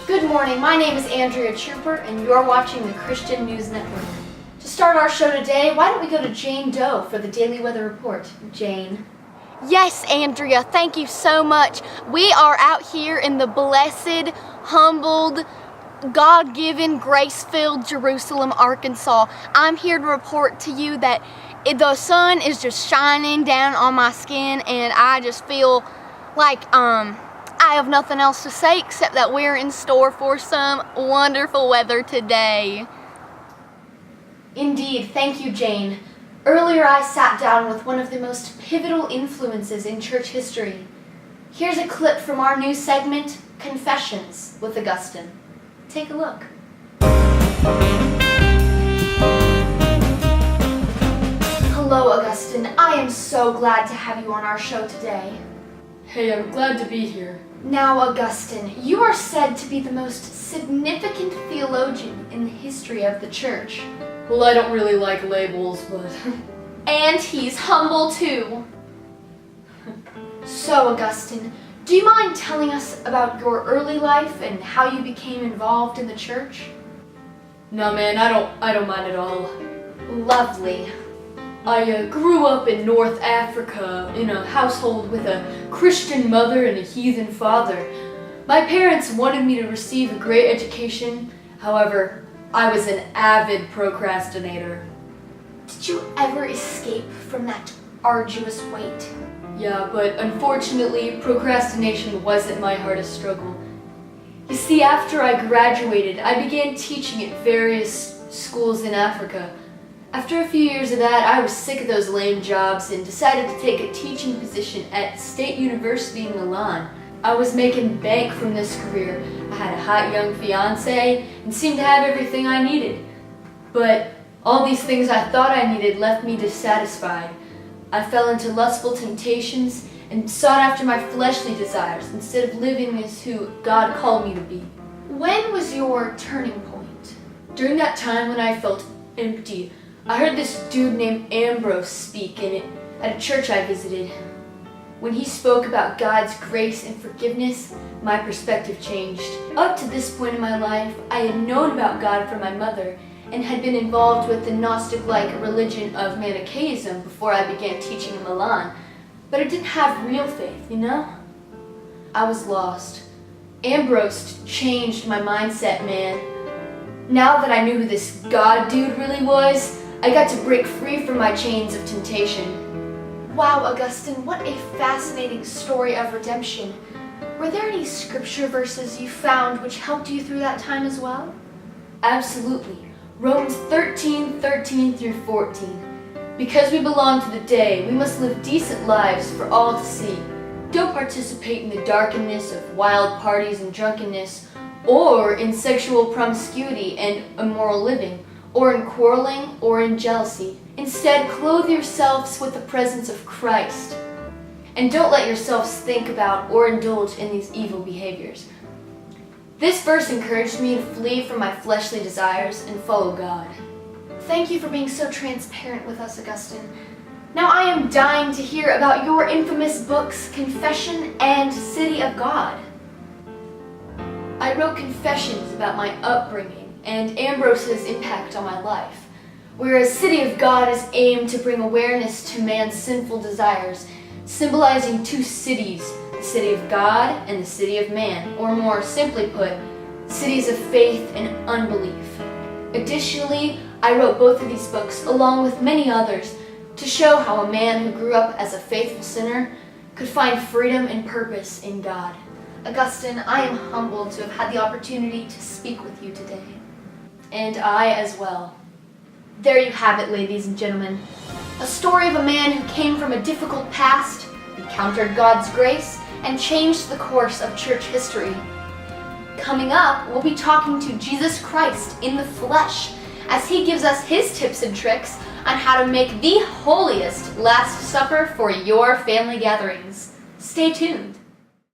Good morning, my name is Andrea Trooper and you're watching the Christian News Network. To start our show today, why don't we go to Jane Doe for the Daily Weather Report. Jane. Yes, Andrea, thank you so much. We are out here in the blessed, humbled, God-given, grace-filled Jerusalem, Arkansas. I'm here to report to you that the sun is just shining down on my skin and I just feel like I have nothing else to say except that we're in store for some wonderful weather today. Indeed, thank you, Jane. Earlier I sat down with one of the most pivotal influences in church history. Here's a clip from our new segment, Confessions with Augustine. Take a look. Hello, Augustine. I am so glad to have you on our show today. Hey, I'm glad to be here. Now, Augustine, you are said to be the most significant theologian in the history of the church. Well, I don't really like labels, but... And he's humble too. So, Augustine, do you mind telling us about your early life and how you became involved in the church? No, man, I don't mind at all. Lovely. I grew up in North Africa in a household with a Christian mother and a heathen father. My parents wanted me to receive a great education. However, I was an avid procrastinator. Did you ever escape from that arduous weight? Yeah, but unfortunately, procrastination wasn't my hardest struggle. You see, after I graduated, I began teaching at various schools in Africa. After a few years of that, I was sick of those lame jobs and decided to take a teaching position at State University in Milan. I was making bank from this career. I had a hot young fiance and seemed to have everything I needed. But all these things I thought I needed left me dissatisfied. I fell into lustful temptations and sought after my fleshly desires instead of living as who God called me to be. When was your turning point? During that time when I felt empty, I heard this dude named Ambrose speak at a church I visited. When he spoke about God's grace and forgiveness, my perspective changed. Up to this point in my life, I had known about God from my mother and had been involved with the Gnostic-like religion of Manichaeism before I began teaching in Milan. But I didn't have real faith, you know? I was lost. Ambrose changed my mindset, man. Now that I knew who this God dude really was, I got to break free from my chains of temptation. Wow, Augustine, what a fascinating story of redemption. Were there any scripture verses you found which helped you through that time as well? Absolutely. Romans 13:13 through 14. Because we belong to the day, we must live decent lives for all to see. Don't participate in the darkness of wild parties and drunkenness, or in sexual promiscuity and immoral living, or in quarreling, or in jealousy. Instead, clothe yourselves with the presence of Christ. And don't let yourselves think about or indulge in these evil behaviors. This verse encouraged me to flee from my fleshly desires and follow God. Thank you for being so transparent with us, Augustine. Now I am dying to hear about your infamous books, Confession and City of God. I wrote confessions about my upbringing and Ambrose's impact on my life, whereas City of God is aimed to bring awareness to man's sinful desires, symbolizing two cities, the city of God and the city of man, or more simply put, cities of faith and unbelief. Additionally, I wrote both of these books, along with many others, to show how a man who grew up as a faithful sinner could find freedom and purpose in God. Augustine, I am humbled to have had the opportunity to speak with you today. And I as well. There you have it, ladies and gentlemen. A story of a man who came from a difficult past, encountered God's grace, and changed the course of church history. Coming up, we'll be talking to Jesus Christ in the flesh as he gives us his tips and tricks on how to make the holiest Last Supper for your family gatherings. Stay tuned.